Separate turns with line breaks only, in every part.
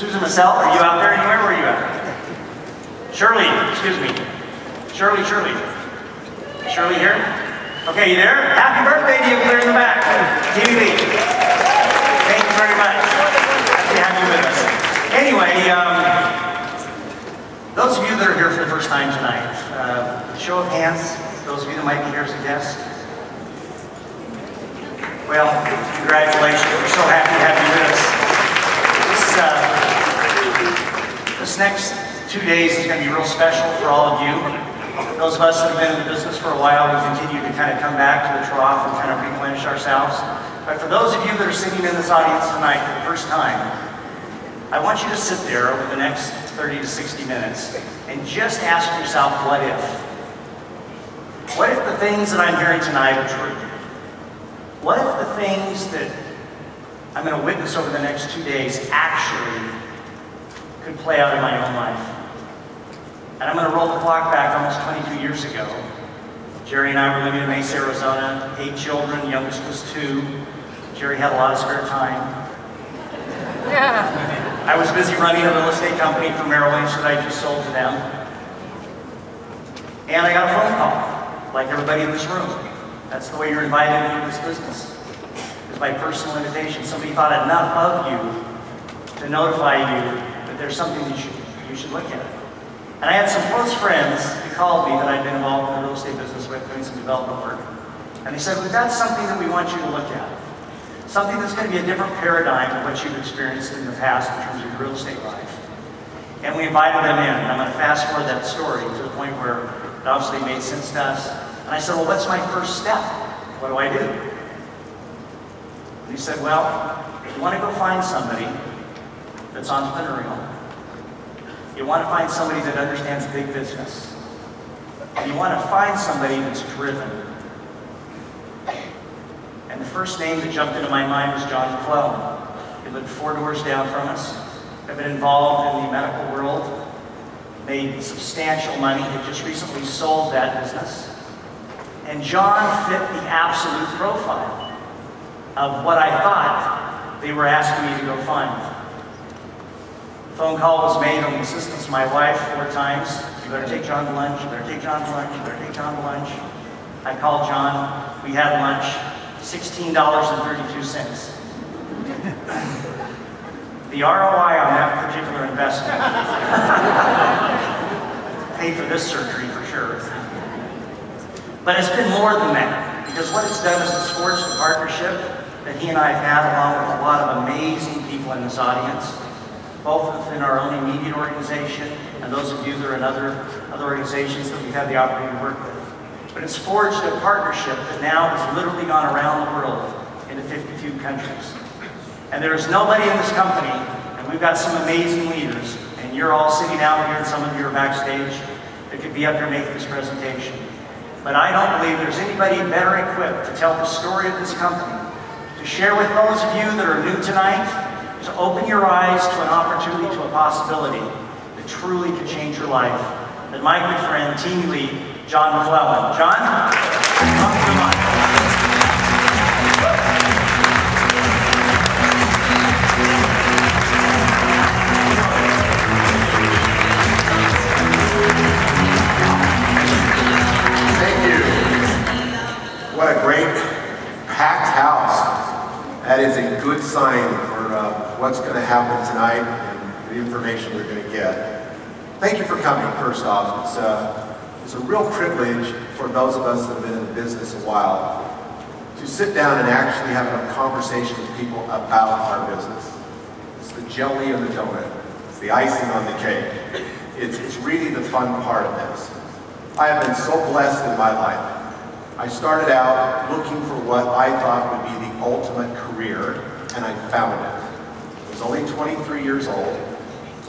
Susan Massell, are you out there anywhere? Where are you at? Shirley, excuse me. Shirley. Shirley here? Okay, you there? Happy birthday to you, clear in the back. TV. Thank you very much. Happy to have you with us. Anyway, those of you that are here for the first time tonight, show of hands, those of you that might be here as a guest. Well, congratulations. We're so happy to have you with us. This next 2 days is going to be real special for all of you. Those of us that have been in the business for a while, we continue to kind of come back to the trough and kind of replenish ourselves. But for those of you that are sitting in this audience tonight for the first time, I want you to sit there over the next 30 to 60 minutes and just ask yourself, what if? What if the things that I'm hearing tonight are true? What if the things that I'm going to witness over the next 2 days actually could play out in my own life? And I'm going to roll the clock back almost 22 years ago. Jerry and I were living in Mesa, Arizona, 8 children, youngest was 2. Jerry had a lot of spare time. Yeah. I was busy running a real estate company for Merrill Lynch that I just sold to them. And I got a phone call, like everybody in this room. That's the way you're invited into this business. It's by personal invitation. Somebody thought enough of you to notify you that there's something that you should look at. And I had some close friends who called me that I'd been involved in the real estate business with, doing some development work. And they said, well, that's something that we want you to look at. Something that's going to be a different paradigm than what you've experienced in the past in terms of your real estate life. And we invited them in. And I'm going to fast forward that story to the point where it obviously made sense to us. And I said, well, what's my first step? What do I do? And he said, well, you want to go find somebody that's entrepreneurial. You want to find somebody that understands big business. And you want to find somebody that's driven. And the first name that jumped into my mind was John McClellan. He lived 4 doors down from us. Had been involved in the medical world. Made substantial money. Had just recently sold that business. And John fit the absolute profile of what I thought they were asking me to go find. The phone call was made on the insistence of my wife 4 times. You better take John to lunch, you better take John to lunch, you better take John to lunch. I called John, we had lunch, $16.32. The ROI on that particular investment paid for this surgery for sure. But it's been more than that, because what it's done is it's forged a partnership that he and I have had along with a lot of amazing people in this audience, both within our own immediate organization and those of you that are in other organizations that we've had the opportunity to work with. But it's forged a partnership that now has literally gone around the world into 52 countries. And there is nobody in this company, and we've got some amazing leaders, and you're all sitting out here and some of you are backstage, that could be up here making this presentation. But I don't believe there's anybody better equipped to tell the story of this company, to share with those of you that are new tonight, to open your eyes to an opportunity, to a possibility that truly could change your life, than my good friend, team lead, John McClellan. John, come on.
Thank you. What a great packed house. That is a good sign for what's going to happen tonight and the information we're going to get. Thank you for coming, first off. It's a real privilege for those of us that have been in the business a while to sit down and actually have a conversation with people about our business. It's the jelly of the donut. It's the icing on the cake. It's really the fun part of this. I have been so blessed in my life. I started out looking for what I thought would be the ultimate career, and I found it. I was only 23 years old,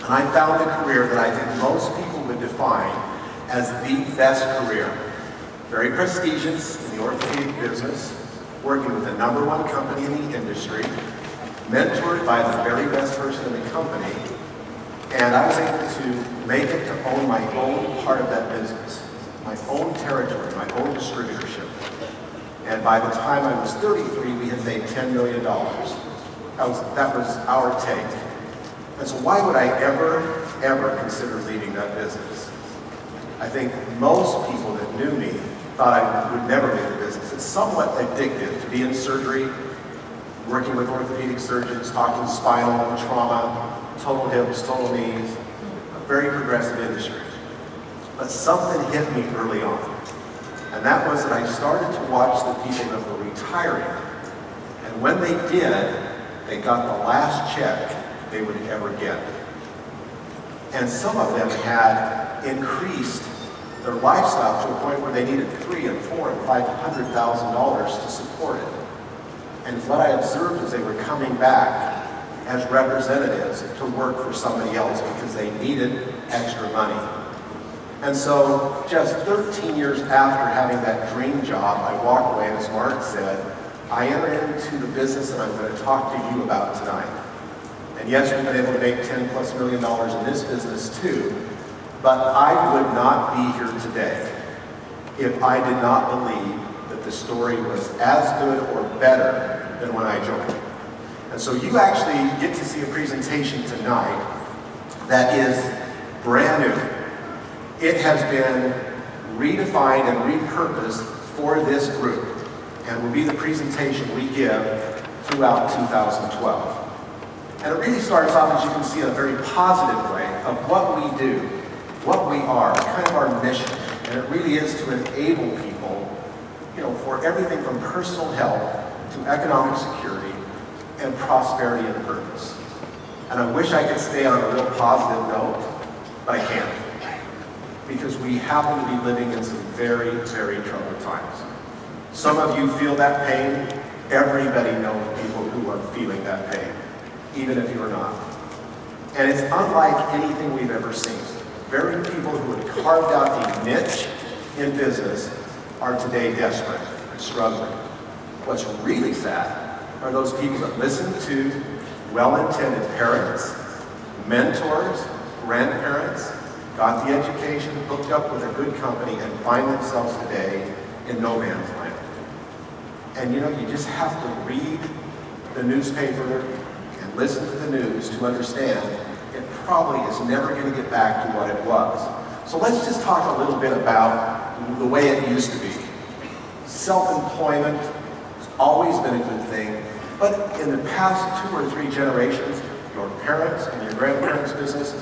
and I found a career that I think most people would define as the best career. Very prestigious in the orthopedic business, working with the #1 company in the industry, mentored by the very best person in the company, and I was able to make it to own my own part of that business, my own territory, my own distributorship. And by the time I was 33, we had made $10 million. That was our take. And so why would I ever consider leaving that business? I think most people that knew me thought I would never leave the business. It's somewhat addictive to be in surgery, working with orthopedic surgeons, talking spinal trauma, total hips, total knees, a very progressive industry. But something hit me early on, and that was that I started to watch the people that were retiring, and when they did, they got the last check they would ever get. And some of them had increased their lifestyle to a point where they needed $300,000 and $400,000 and $500,000 to support it. And what I observed is they were coming back as representatives to work for somebody else because they needed extra money. And so just 13 years after having that dream job, I walked away, and as Mark said, I entered into the business that I'm going to talk to you about tonight. And yes, we've been able to make $10+ million in this business too, but I would not be here today if I did not believe that the story was as good or better than when I joined. And so you actually get to see a presentation tonight that is brand new. It has been redefined and repurposed for this group and will be the presentation we give throughout 2012. And it really starts off, as you can see, in a very positive way of what we do, what we are, kind of our mission. And it really is to enable people, for everything from personal health to economic security and prosperity and purpose. And I wish I could stay on a real positive note, but I can't. Because we happen to be living in some very, very troubled times. Some of you feel that pain. Everybody knows people who are feeling that pain, even if you're not. And it's unlike anything we've ever seen. Very people who had carved out a niche in business are today desperate and struggling. What's really sad are those people that listen to well-intended parents, mentors, grandparents, got the education, hooked up with a good company, and find themselves today in no man's land. And you just have to read the newspaper and listen to the news to understand it probably is never going to get back to what it was. So let's just talk a little bit about the way it used to be. Self-employment has always been a good thing, but in the past 2 or 3 generations, your parents and your grandparents' business,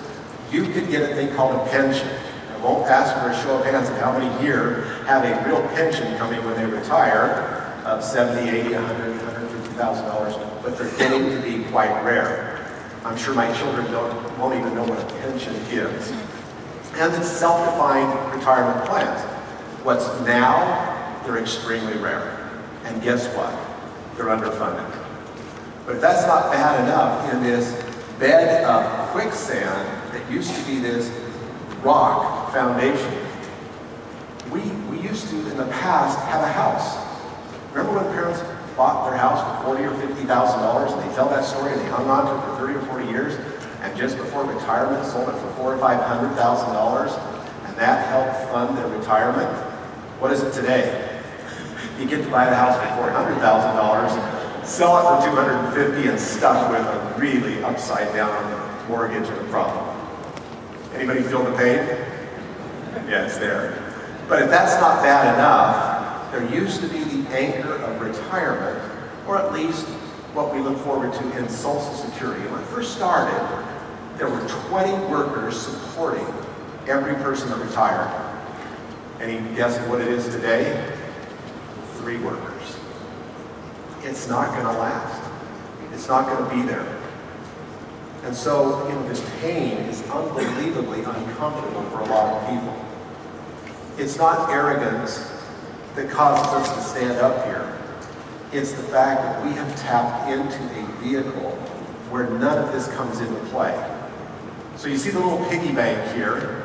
you could get a thing called a pension. I won't ask for a show of hands of how many here have a real pension coming when they retire of $70,000, $80,000, $100,000, $150,000, but they're getting to be quite rare. I'm sure my children won't even know what a pension is. And it's self-defined retirement plans. What's now, they're extremely rare. And guess what? They're underfunded. But if that's not bad enough, in this bed of quicksand that used to be this rock foundation, we used to, in the past, have a house. Remember when parents bought their house for $40,000 or $50,000, and they tell that story, and they hung on to it for 30 or 40 years, and just before retirement sold it for $400,000 or $500,000, and that helped fund their retirement? What is it today? You get to buy the house for $400,000, sell it for $250,000, and stuck with a really upside down mortgage and a problem. Anybody feel the pain? Yeah, it's there. But if that's not bad enough, there used to be the anchor of retirement, or at least what we look forward to in Social Security. When it first started, there were 20 workers supporting every person that retired. Any guess what it is today? 3 workers. It's not going to last. It's not going to be there. And so, this pain is unbelievably uncomfortable for a lot of people. It's not arrogance that causes us to stand up here. It's the fact that we have tapped into a vehicle where none of this comes into play. So you see the little piggy bank here,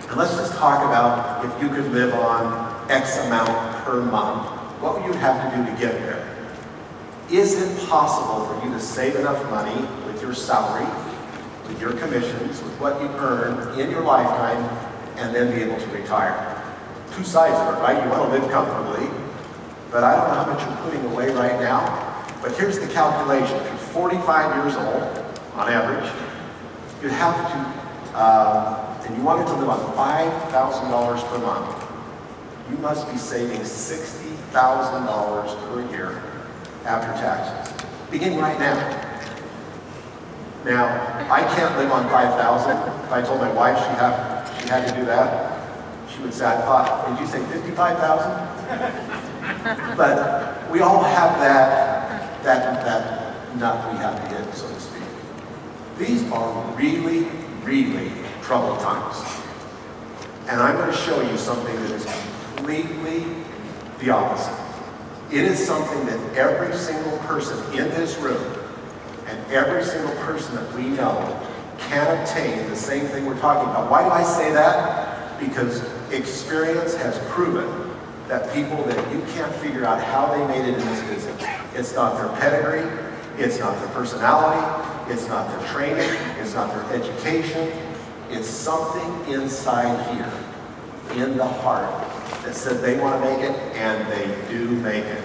and let's just talk about if you could live on X amount per month, what would you have to do to get there? Is it possible for you to save enough money with your salary, with your commissions, with what you earn in your lifetime, and then be able to retire? 2 sides of it, right? You want to live comfortably, but I don't know how much you're putting away right now. But here's the calculation. If you're 45 years old, on average, you have to, and you wanted to live on $5,000 per month, you must be saving $60,000 per year after taxes. Begin right now. Now, I can't live on $5,000. If I told my wife she had to do that, she would say, I thought, did you say $55,000? But we all have that nut we have to hit, so to speak. These are really, really troubled times. And I'm going to show you something that is completely the opposite. It is something that every single person in this room and every single person that we know can obtain the same thing we're talking about. Why do I say that? Because experience has proven that people that you can't figure out how they made it in this business. It's not their pedigree, it's not their personality, it's not their training, it's not their education. It's something inside here, in the heart, that said they want to make it, and they do make it.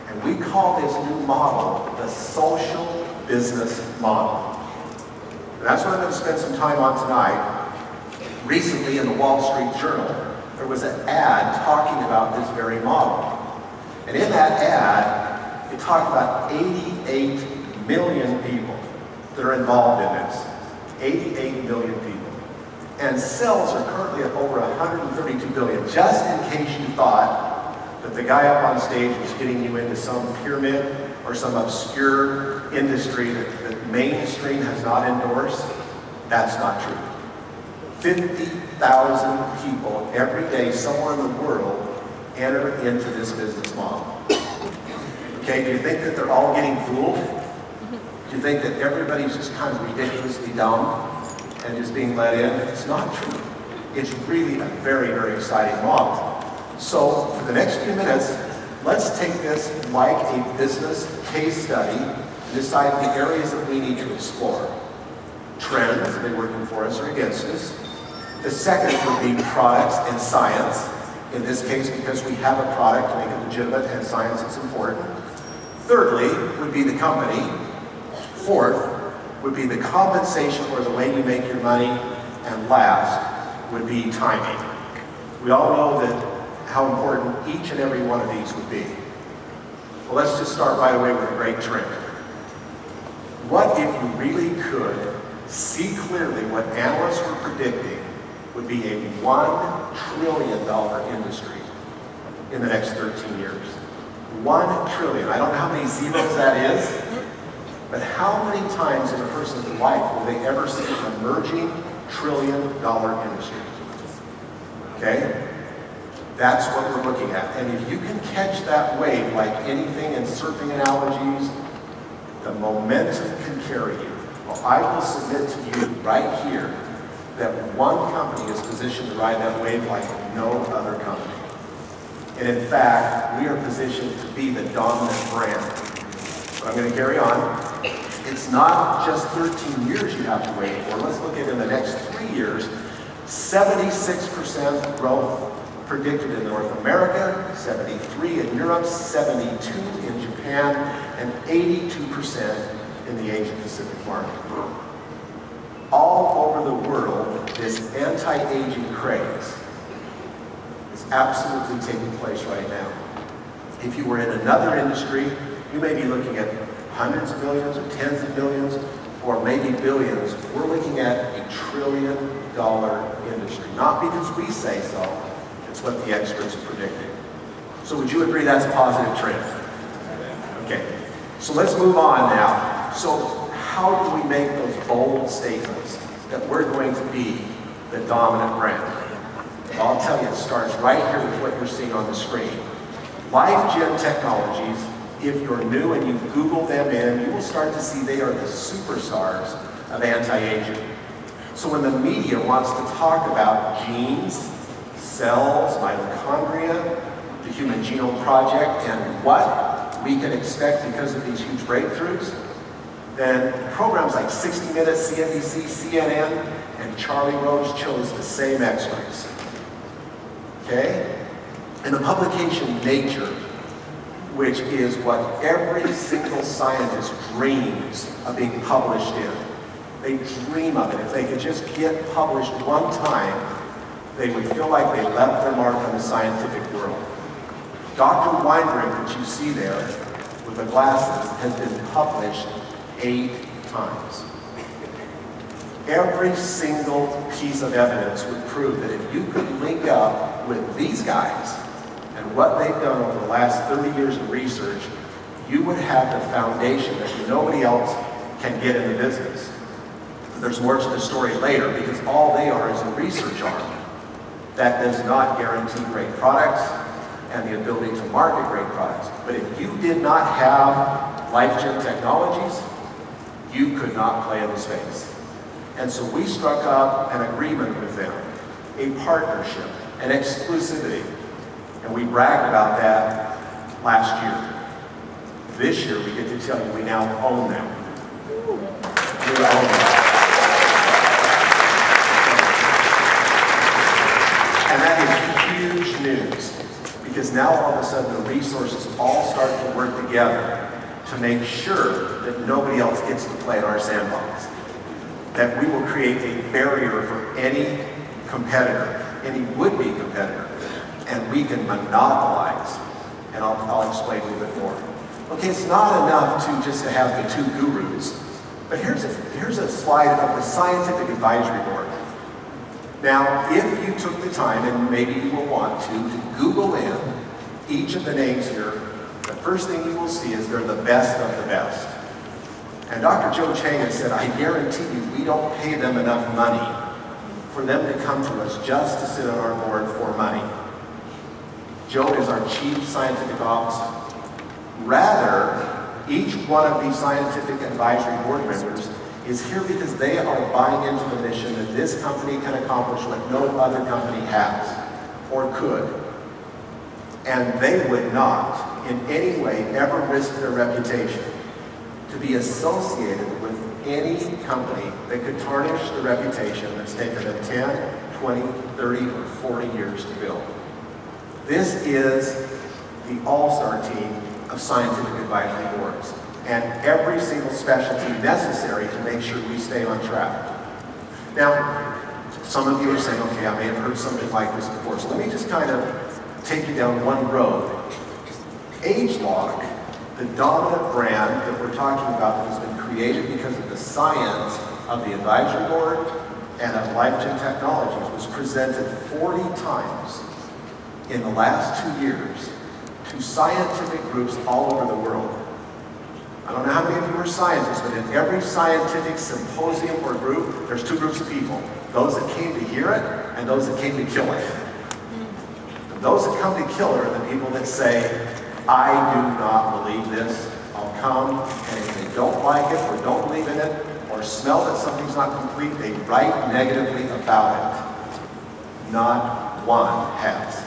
And we call this new model the social business model. And that's what I'm going to spend some time on tonight. Recently in the Wall Street Journal, there was an ad talking about this very model. And in that ad, it talked about 88 million people that are involved in this. 88 million people. And sales are currently at over 132 billion. Just in case you thought that the guy up on stage was getting you into some pyramid or some obscure industry that mainstream has not endorsed, that's not true. 50,000 people every day somewhere in the world enter into this business model. Okay, do you think that they're all getting fooled? Do you think that everybody's just kind of ridiculously dumb and just being let in? It's not true. It's really a very, very exciting model. So for the next few minutes, let's take this like a business case study and decide the areas that we need to explore. Trends, are they working for us or against us? The second would be products and science. In this case, because we have a product to make it legitimate and science is important. Thirdly would be the company. Fourth would be the compensation or the way you make your money. And last would be timing. We all know that how important each and every one of these would be. Well, let's just start right away with a great trend. What if you really could see clearly what analysts were predicting would be a $1 trillion industry in the next 13 years? 1 trillion. I don't know how many zeros that is, but how many times in a person's life will they ever see an emerging $1 trillion industry? Okay? That's what we're looking at. And if you can catch that wave like anything in surfing analogies, the momentum can carry you. Well, I will submit to you right here that one company is positioned to ride that wave like no other company. And in fact, we are positioned to be the dominant brand. But I'm going to carry on. It's not just 13 years you have to wait for. Let's look at in the next 3 years, 76% growth predicted in North America, 73 in Europe, 72 in Japan, and 82% in the Asia Pacific market. All over the world, this anti-aging craze is absolutely taking place right now. If you were in another industry, you may be looking at hundreds of millions or tens of millions or maybe billions. We're looking at $1 trillion industry. Not because we say so, it's what the experts are predicting. So would you agree that's a positive trend? Okay, so let's move on now. So how do we make those bold statements that we're going to be the dominant brand? Well, I'll tell you, it starts right here with what you're seeing on the screen. LifeGen Technologies, if you're new and you Google them in, you will start to see they are the superstars of anti-aging. So when the media wants to talk about genes, cells, mitochondria, the Human Genome Project, and what we can expect because of these huge breakthroughs, then programs like 60 Minutes, CNBC, CNN, and Charlie Rose chose the same experts. Okay? In the publication Nature, which is what every single scientist dreams of being published in, They dream of it. If they could just get published one time, they would feel like they left their mark on the scientific world. Dr. Weinberg, that you see there with the glasses, has been published 8 times. Every single piece of evidence would prove that if you could link up with these guys and what they've done over the last 30 years of research, you would have the foundation that nobody else can get in the business. There's more to the story later, because all they are is a research arm. That does not guarantee great products and the ability to market great products. But if you did not have LifeGen Technologies, you could not play in the space. And so we struck up an agreement with them, a partnership, an exclusivity. And we bragged about that last year. This year, we get to tell you we now own them. We own them. And that is huge news, because now all of a sudden the resources all start to work together to make sure that nobody else gets to play in our sandbox. That we will create a barrier for any competitor, any would-be competitor, and we can monopolize. And I'll explain a little bit more. Okay, it's not enough to just to have the 2 gurus, but here's a slide of the Scientific Advisory Board. Now, if you took the time, and maybe you will want to Google in each of the names here, the first thing you will see is they're the best of the best. And Dr. Joe Chang has said, I guarantee you, we don't pay them enough money for them to come to us just to sit on our board for money. Joe is our Chief Scientific Officer. Rather, each one of these Scientific Advisory Board members is here because they are buying into the mission that this company can accomplish what no other company has or could. And they would not in any way ever risk their reputation to be associated with any company that could tarnish the reputation that's taken them 10, 20, 30, or 40 years to build. This is the all-star team of scientific advisory boards, and every single specialty necessary to make sure we stay on track. Now, some of you are saying, okay, I may have heard something like this before, so let me just kind of take you down one road. ageLOC, the dominant brand that we're talking about that has been created because of the science of the advisory board and of LifeGen Technologies, was presented 40 times in the last 2 years to scientific groups all over the world. I don't know how many of you are scientists, but in every scientific symposium or group, there's 2 groups of people. Those that came to hear it and those that came to kill it. And those that come to kill it are the people that say, I do not believe this. I'll come, and if they don't like it or don't believe in it or smell that something's not complete, they write negatively about it. Not one has.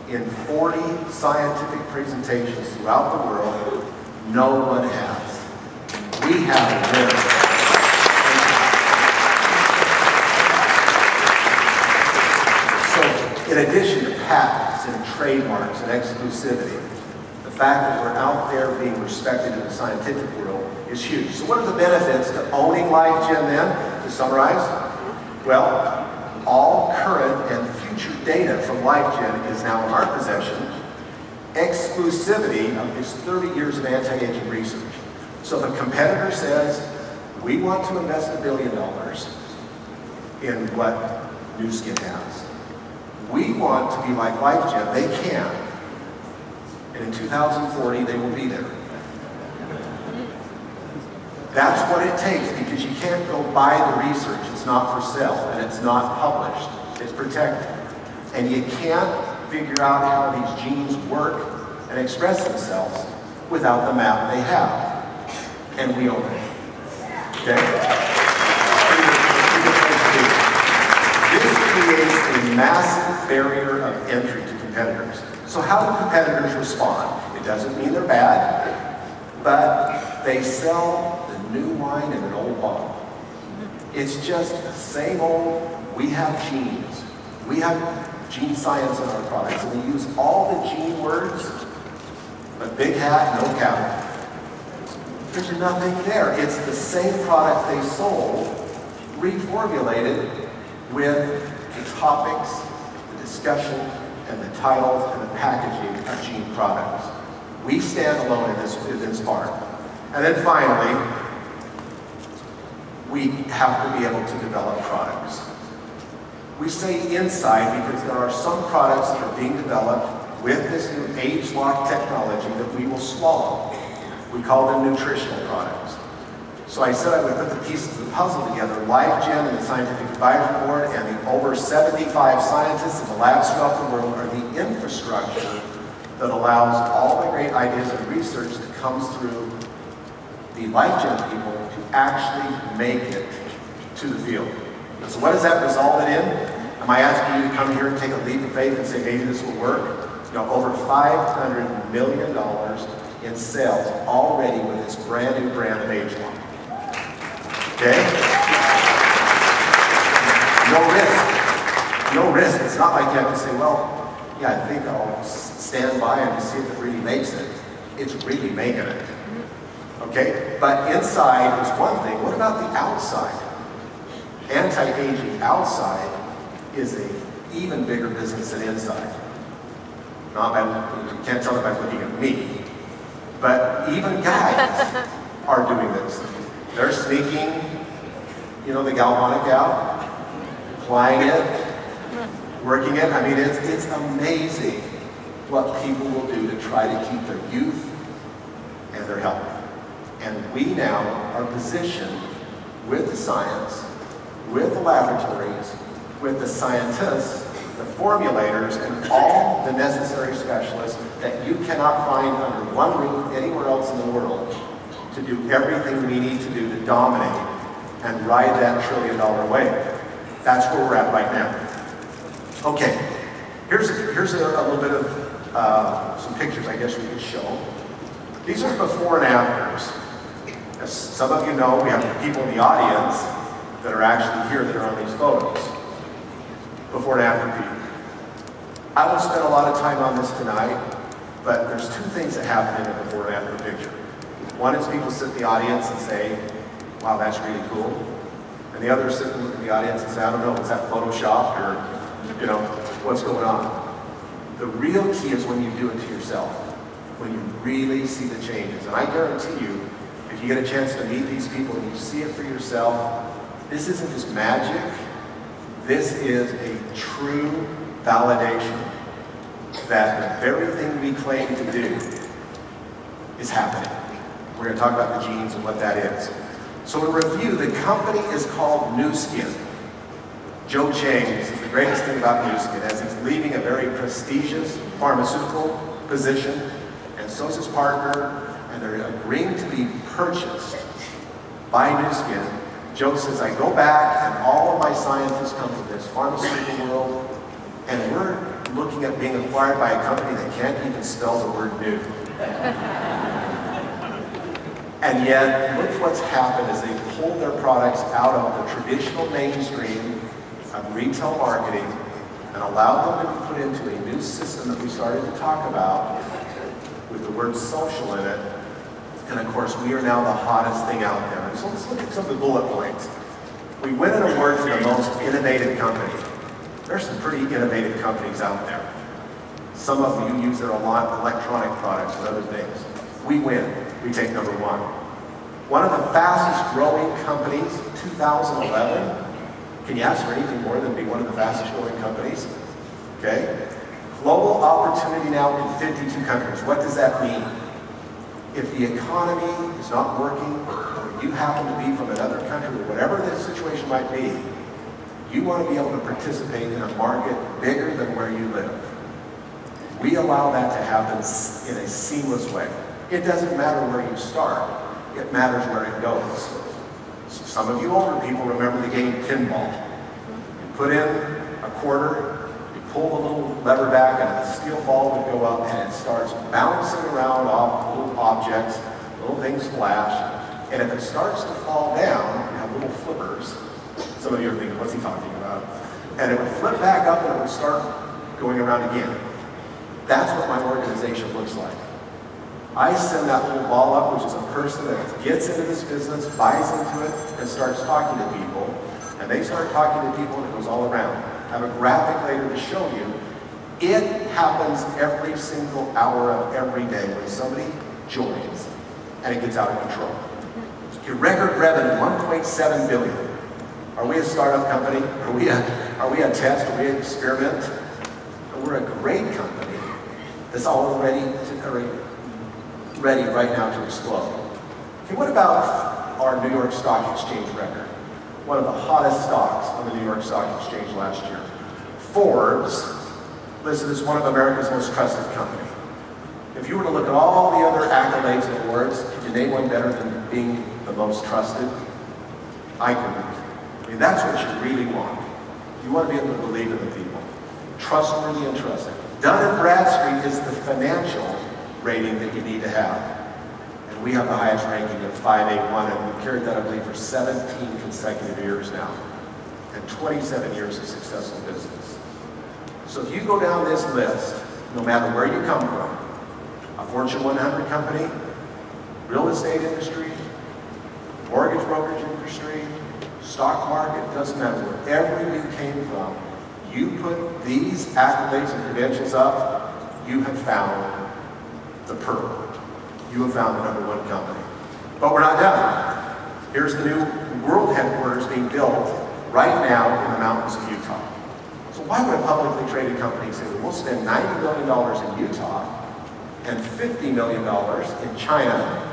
In 40 scientific presentations throughout the world, no one has. We have a winner. So, in addition to patents and trademarks and exclusivity, the fact that we're out there being respected in the scientific world is huge. So what are the benefits to owning LifeGen then, to summarize? Well, all current and future data from LifeGen is now in our possession. Exclusivity of this 30 years of anti-aging research. So if a competitor says, we want to invest $1 billion in what Nu Skin has, we want to be like LifeGen, they can. And in 2040, they will be there. That's what it takes, because you can't go buy the research. It's not for sale, and it's not published. It's protected. And you can't figure out how these genes work and express themselves without the map they have. And we own it. Okay? This creates a massive barrier of entry to competitors. So how do competitors respond? It doesn't mean they're bad, but they sell the new wine in an old bottle. It's just the same old, we have genes. We have gene science in our products, and we use all the gene words, but big hat, no cap. There's nothing there. It's the same product they sold, reformulated with the topics, the discussion, and the titles and the packaging of Gene products. We stand alone in this part. And then finally, we have to be able to develop products. We say inside because there are some products that are being developed with this new age-locked technology that we will swallow. We call them nutritional products. So I said I would put the pieces of the puzzle together. LifeGen and the Scientific Advisory Board and the over 75 scientists in the labs throughout the world are the infrastructure that allows all the great ideas and research that comes through the LifeGen people to actually make it to the field. And so what has that resulted in? Am I asking you to come here and take a leap of faith and say maybe this will work? You know, over $500 million in sales already with this brand new brand of ageLOC. Okay? No risk. No risk. It's not like you have to say, well, yeah, I think I'll stand by and see if it really makes it. It's really making it. Okay? But inside is one thing. What about the outside? Anti-aging outside is an even bigger business than inside. You can't tell it by looking at me. But even guys are doing this. They're sneaking, you know, the Galvanic out, applying it, working it. I mean, it's amazing what people will do to try to keep their youth and their health. And we now are positioned with the science, with the laboratories, with the scientists, the formulators, and all the necessary specialists that you cannot find under one roof anywhere else in the world to do everything we need to do to dominate and ride that trillion-dollar wave. That's where we're at right now. Okay, here's a little bit of some pictures I guess we could show. These are before and afters. As some of you know, we have people in the audience that are actually here that are on these photos. Before and after people. I won't spend a lot of time on this tonight, but there's two things that happen in a before and after picture. One is people sit in the audience and say, wow, that's really cool. And the other sit and look in the audience and say, I don't know, is that Photoshopped or, you know, what's going on? The real key is when you do it to yourself, when you really see the changes. And I guarantee you, if you get a chance to meet these people and you see it for yourself, this isn't just magic. This is a true validation that the very thing we claim to do is happening. We're going to talk about the genes and what that is. So in review, the company is called Nu Skin. Joe Chang, this is the greatest thing about Nu Skin, as he's leaving a very prestigious pharmaceutical position, and so is his partner, and they're agreeing to be purchased by Nu Skin. Joe says, I go back and all of my scientists come from this pharmaceutical world, and we're looking at being acquired by a company that can't even spell the word new. And yet, look what's happened is they pulled their products out of the traditional mainstream of retail marketing and allowed them to be put into a new system that we started to talk about with the word social in it. And of course, we are now the hottest thing out there. And so let's look at some of the bullet points. We win an award for the most innovative company. There's some pretty innovative companies out there. Some of them you use their electronic products and other things. We win. We take number one. One of the fastest growing companies, 2011. Can you ask for anything more than be one of the fastest growing companies? Okay. Global opportunity now in 52 countries. What does that mean? If the economy is not working, or you happen to be from another country, or whatever the situation might be, you want to be able to participate in a market bigger than where you live. We allow that to happen in a seamless way. It doesn't matter where you start, it matters where it goes. So some of you older people remember the game pinball. You put in a quarter, you pull the little lever back, and a steel ball would go up, and it starts bouncing around off little objects, little things flash, and if it starts to fall down, you have little flippers. Some of you are thinking, what's he talking about? And it would flip back up, and it would start going around again. That's what my organization looks like. I send that little ball up, which is a person that gets into this business, buys into it, and starts talking to people. And they start talking to people, and it goes all around. I have a graphic later to show you. It happens every single hour of every day when somebody joins, and it gets out of control. Your record revenue, 1.7 billion. Are we a startup company? Are we a test? Are we an experiment? We're a great company that's all ready right now to explode. Okay, what about our New York Stock Exchange record? One of the hottest stocks on the New York Stock Exchange last year. Forbes listed as one of America's most trusted company. If you were to look at all the other accolades and awards, could you name one better than being the most trusted? I couldn't. I mean, that's what you really want. You want to be able to believe in the people. Trustworthy and trusted. Dun & Bradstreet is the financial rating that you need to have. And we have the highest ranking of 581, and we've carried that, I believe, for 17 consecutive years now. And 27 years of successful business. So if you go down this list, no matter where you come from, a Fortune 100 company, real estate industry, mortgage brokerage industry, stock market, doesn't matter, wherever you came from, you put these accolades and credentials up, you have found the pearl. You have found the #1 company. But we're not done. Here's the new world headquarters being built right now in the mountains of Utah. So why would a publicly traded company say, well, we'll spend $90 million in Utah and $50 million in China?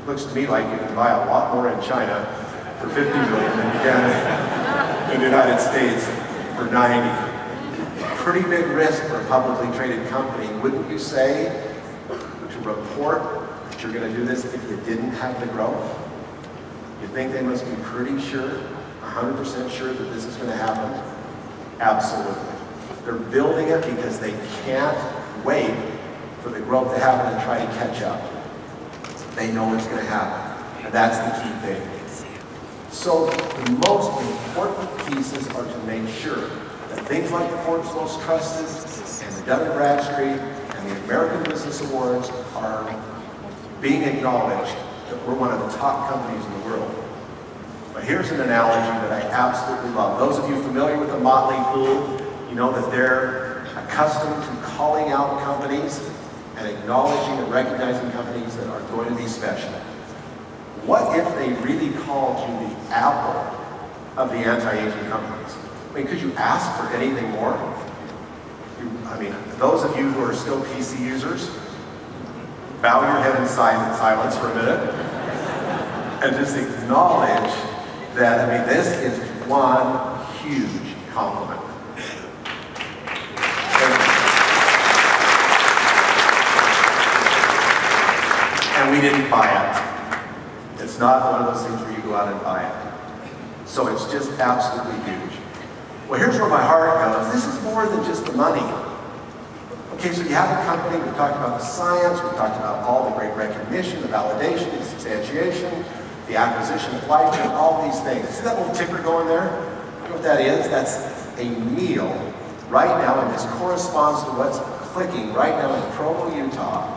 Looks to me like you can buy a lot more in China for $50 million than you can in the United States for $90. Pretty big risk for a publicly traded company, wouldn't you say, to report that you're going to do this if you didn't have the growth? You think they must be pretty sure, 100% sure that this is going to happen? Absolutely. They're building it because they can't wait for the growth to happen and try to catch up. They know it's going to happen, and that's the key thing. So the most important pieces are to make sure that things like the Forbes Most Trusted and the Dun & Bradstreet and the American Business Awards are being acknowledged that we're one of the top companies in the world. But here's an analogy that I absolutely love. Those of you familiar with the Motley Fool, you know that they're accustomed to calling out companies and acknowledging and recognizing companies that are going to be special. What if they really called you the Apple of the anti-aging companies? I mean, could you ask for anything more? I mean, those of you who are still PC users, bow your head in silence for a minute and just acknowledge that, I mean, this is one huge compliment. And we didn't buy it. It's not one of those things where you go out and buy it. So it's just absolutely huge. Well, here's where my heart goes. This is more than just the money. Okay, so you have a company, we talked about the science, we talked about all the great recognition, the validation, the substantiation, the acquisition of life, and all these things. See that little ticker going there? You know what that is? That's a meal right now, and this corresponds to what's clicking right now in Provo, Utah,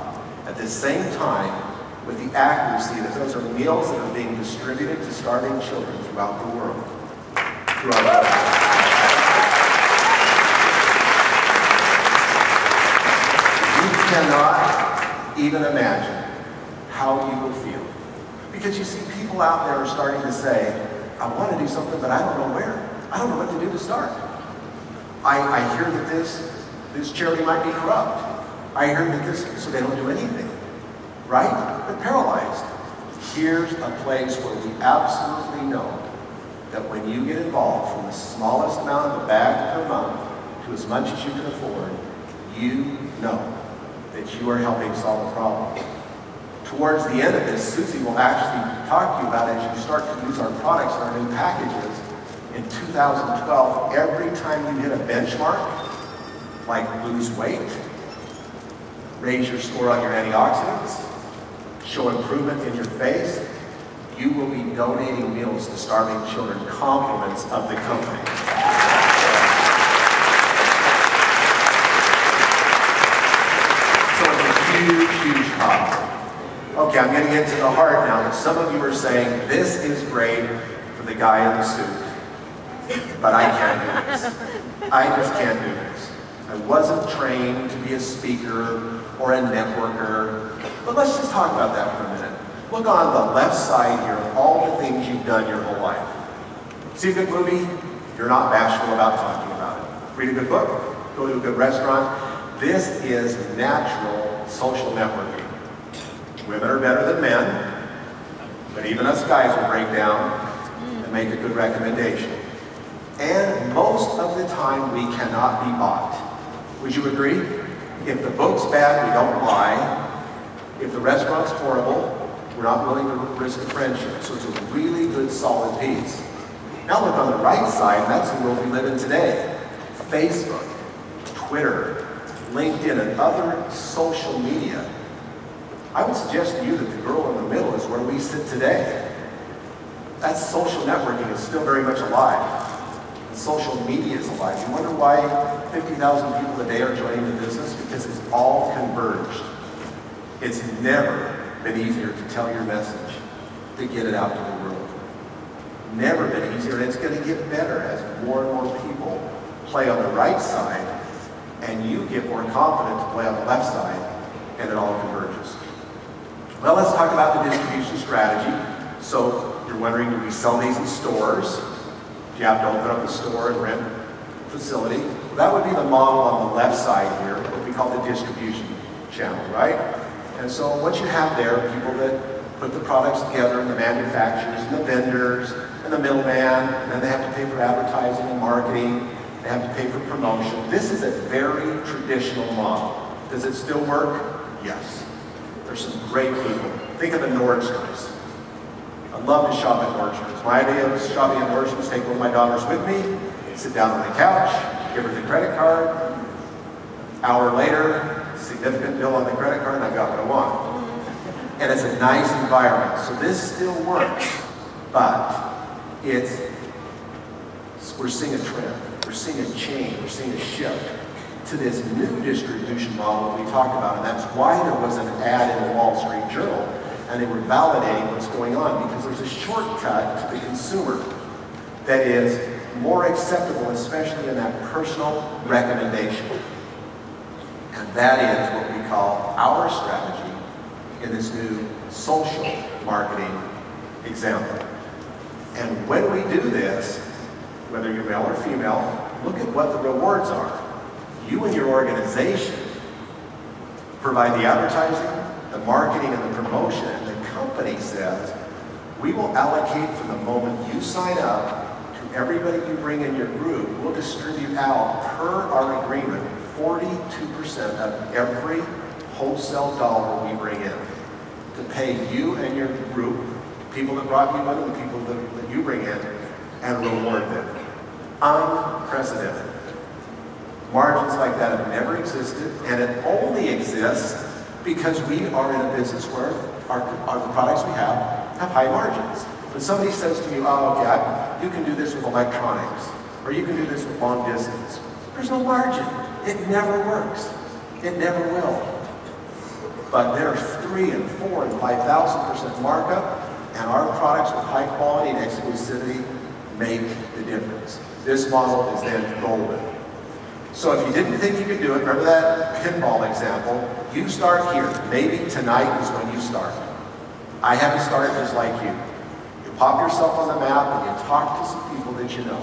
at the same time with the accuracy that those are meals that are being distributed to starving children throughout the world. You cannot even imagine how you will feel. Because you see, people out there are starting to say, I want to do something, but I don't know where. I don't know what to do to start. I hear that this charity might be corrupt. I hear that this, so they don't do anything. Right? They're paralyzed. Here's a place where we absolutely know that when you get involved from the smallest amount of the bag per month to as much as you can afford, you know that you are helping solve a problem. Towards the end of this, Susie will actually talk to you about as you start to use our products in our new packages. In 2012, every time you hit a benchmark, like lose weight, raise your score on your antioxidants, show improvement in your face, you will be donating meals to starving children, compliments of the company. So it's a huge, huge positive. Okay, I'm getting into the heart now. Some of you are saying, this is great for the guy in the suit, but I can't do this. I just can't do this. I wasn't trained to be a speaker or a networker, but let's just talk about that for a minute. Look on the left side here of all the things you've done your whole life. See a good movie? You're not bashful about talking about it. Read a good book? Go to a good restaurant? This is natural social networking. Women are better than men, but even us guys will break down and make a good recommendation. And most of the time, we cannot be bought. Would you agree? If the book's bad, we don't buy. If the restaurant's horrible, we're not willing to risk a friendship. So it's a really good, solid piece. Now look on the right side, that's the world we live in today. Facebook, Twitter, LinkedIn, and other social media. I would suggest to you that the girl in the middle is where we sit today. That social networking is still very much alive. And social media is alive. You wonder why 50,000 people a day are joining the business? Because it's all converged. It's never been easier to tell your message, to get it out to the world. Never been easier, and it's going to get better as more and more people play on the right side, and you get more confident to play on the left side, and it all converges. Well, let's talk about the distribution strategy. So you're wondering, do we sell these in stores? Do you have to open up a store and rent a facility? Well, that would be the model on the left side here, what we call the distribution channel, right? And so what you have there are people that put the products together, and the manufacturers, and the vendors, and the middleman, and then they have to pay for advertising and marketing. They have to pay for promotion. This is a very traditional model. Does it still work? Yes. There's some great people. Think of the Nordstroms. I love to shop at Nordstrom's. My idea of shopping at Nordstrom's, take one of my daughters with me, sit down on the couch, give her the credit card. Hour later, significant bill on the credit card, and I've got what I want. And it's a nice environment. So this still works, but we're seeing a trend. We're seeing a change. We're seeing a shift to this new distribution model we talked about, and that's why there was an ad in the Wall Street Journal, and they were validating what's going on, because there's a shortcut to the consumer that is more acceptable, especially in that personal recommendation. And that is what we call our strategy in this new social marketing example. And when we do this, whether you're male or female, look at what the rewards are. You and your organization provide the advertising, the marketing, and the promotion, and the company says, we will allocate from the moment you sign up to everybody you bring in your group. We'll distribute out, per our agreement, 42% of every wholesale dollar we bring in to pay you and your group, people that brought you in and the people that you bring in, and reward them. Unprecedented. Margins like that have never existed, and it only exists because we are in a business where the products we have high margins. When somebody says to me, oh, okay, you can do this with electronics, or you can do this with long distance, there's no margin. It never works. It never will. But there's 3 and 4 and 5,000% markup, and our products with high quality and exclusivity make the difference. This model is then golden. So if you didn't think you could do it, remember that pinball example, you start here. Maybe tonight is when you start. I had to start just like you. You pop yourself on the map and you talk to some people that you know.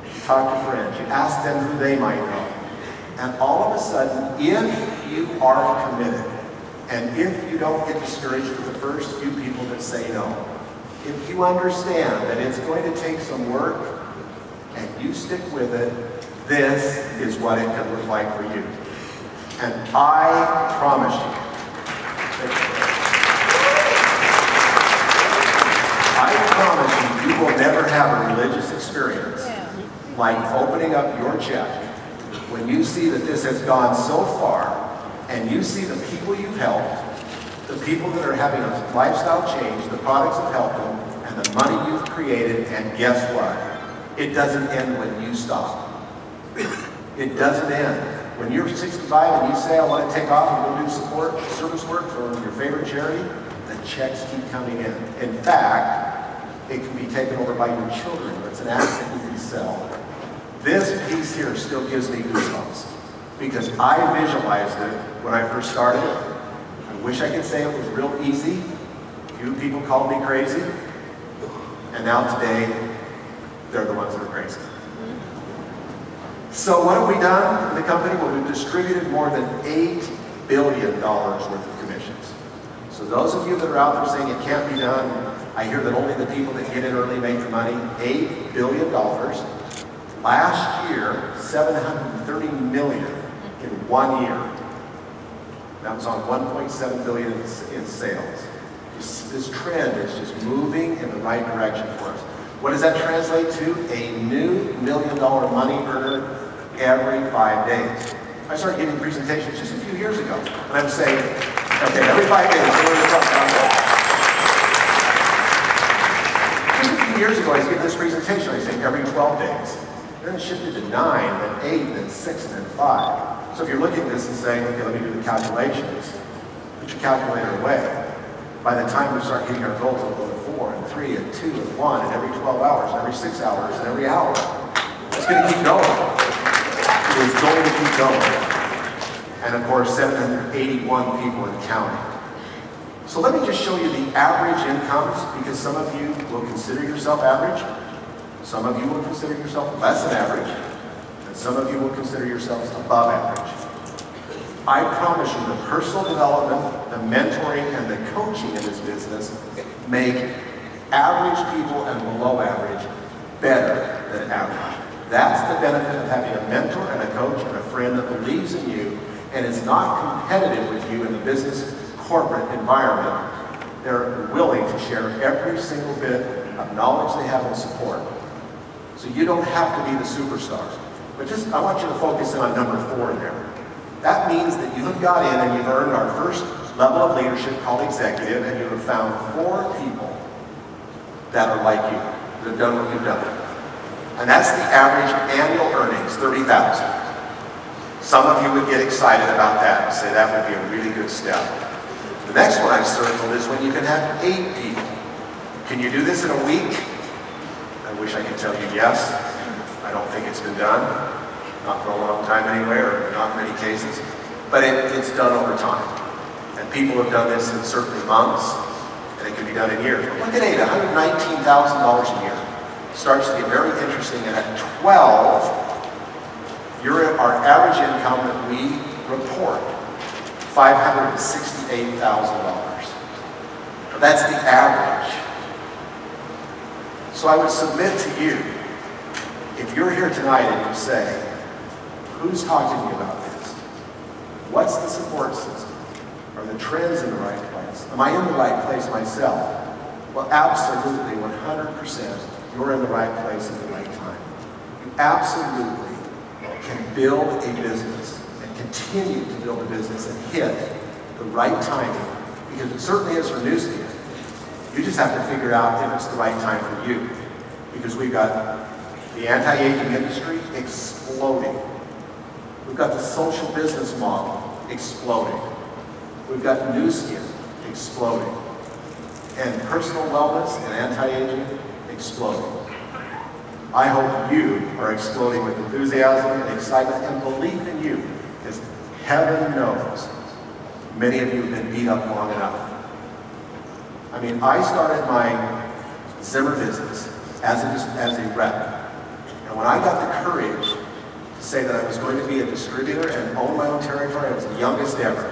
You talk to friends. You ask them who they might know. And all of a sudden, if you are committed, and if you don't get discouraged with the first few people that say no, if you understand that it's going to take some work, and you stick with it, this is what it can look like for you. And I promise you, you will never have a religious experience like opening up your check when you see that this has gone so far, and you see the people you've helped, the people that are having a lifestyle change, the products have helped them, and the money you've created, and guess what? It doesn't end when you stop. It doesn't end. when you're 65 and you say, I want to take off and go do service work for your favorite charity, the checks keep coming in. In fact, it can be taken over by your children. It's an asset you can sell. This piece here still gives me goosebumps because I visualized it when I first started. I wish I could say it was real easy. Few people called me crazy. And now today, they're the ones that are crazy. So what have we done in the company? Well, we've distributed more than $8 billion worth of commissions. So those of you that are out there saying it can't be done, I hear that only the people that get in early make the money. $8 billion. Last year, $730 million in 1 year. That was on $1.7 billion in sales. This trend is just moving in the right direction for us. What does that translate to? A new $1 million money earner every 5 days. I started giving presentations just a few years ago, and I would say, okay, every 5 days, just a few years ago, I was giving this presentation, I say every 12 days. Then it shifted to 9, then 8, then 6, and then 5. So if you're looking at this and saying, okay, let me do the calculations, put your calculator away. By the time we start hitting our goals, we'll go to 4, and 3, and 2, and 1, and every 12 hours, and every 6 hours, and every hour. It's going to keep going. It's going to keep going. And of course, 781 people and counting. So let me just show you the average incomes, because some of you will consider yourself average, some of you will consider yourself less than average, and some of you will consider yourselves above average. I promise you the personal development, the mentoring, and the coaching in this business make average people and below average better than average. That's the benefit of having a mentor and a coach and a friend that believes in you and is not competitive with you in the business corporate environment. They're willing to share every single bit of knowledge they have and support. So you don't have to be the superstar. But just, I want you to focus in on number 4 there. That means that you have got in and you've earned our first level of leadership called executive, and you have found 4 people that are like you, that have done what you've done. And that's the average annual earnings, $30,000. Some of you would get excited about that and say that would be a really good step. The next one I've circled is when you can have 8 people. Can you do this in a week? I wish I could tell you yes. I don't think it's been done. Not for a long time anyway, or not in many cases. But it's done over time. And people have done this in certainly months, and it can be done in years. But look at 8, $119,000 a year. Starts to get very interesting, and at 12, you're our average income that we report, $568,000. That's the average. So I would submit to you, if you're here tonight and you say, who's talking to you about this? What's the support system? Are the trends in the right place? Am I in the right place myself? Well, absolutely, 100%, you're in the right place at the right time. You absolutely can build a business and continue to build a business and hit the right timing, because it certainly is for New Skin. You just have to figure out if it's the right time for you, because we've got the anti-aging industry exploding. We've got the social business model exploding. We've got New Skin exploding. And personal wellness and anti-aging exploding. I hope you are exploding with enthusiasm and excitement and belief in you, because heaven knows many of you have been beat up long enough. I mean, I started my Zimmer business as a rep. And when I got the courage to say that I was going to be a distributor and own my own territory, I was the youngest ever.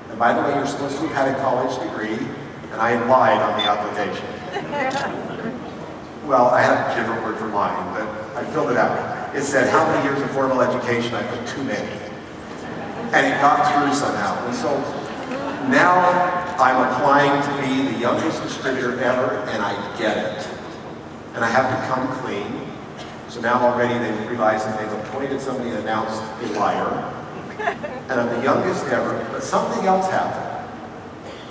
And by the way, you're supposed to have had a college degree, and I lied on the application. Well, I had a different word for lying, but I filled it out. It said how many years of formal education. I put too many. And it got through somehow. And so now I'm applying to be the youngest distributor ever, and I get it. And I have to come clean. So now already they've realized that they've appointed somebody and announced a liar. And I'm the youngest ever, but something else happened.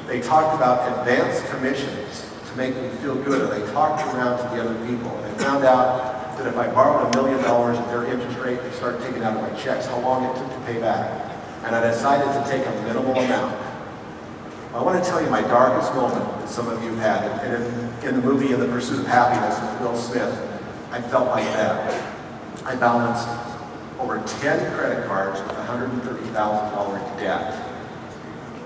They talked about advanced commissions to make me feel good, and they talked around to the other people, and they found out that if I borrowed $1 million at their interest rate, they started taking out of my checks, how long it took to pay back. And I decided to take a minimal amount. I want to tell you my darkest moment that some of you have had, and in the movie In the Pursuit of Happiness with Will Smith, I felt like that. I balanced over 10 credit cards with $130,000 debt.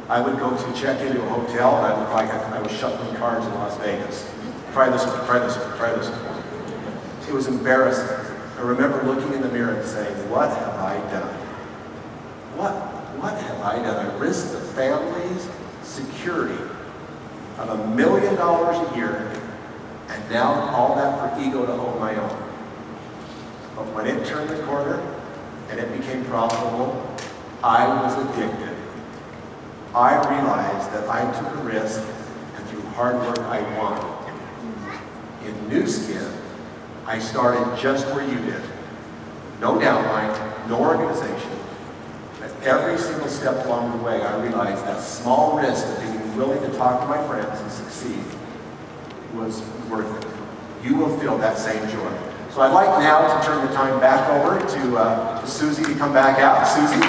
I would go to check into a hotel and I looked like I was shuffling cards in Las Vegas. Try this one, try this one, try this one. It was embarrassing. I remember looking in the mirror and saying, what have I done? What have I done? I risked the family's security of $1 million a year, and now all that for ego to hold my own. But when it turned the corner and it became profitable, I was addicted. I realized that I took a risk, and through hard work I won. In Nu Skin, I started just where you did. No downline, no organization. At every single step along the way, I realized that small risk of being willing to talk to my friends and succeed was worth it. You will feel that same joy. So I'd like now to turn the time back over to Susie to come back out. Susie?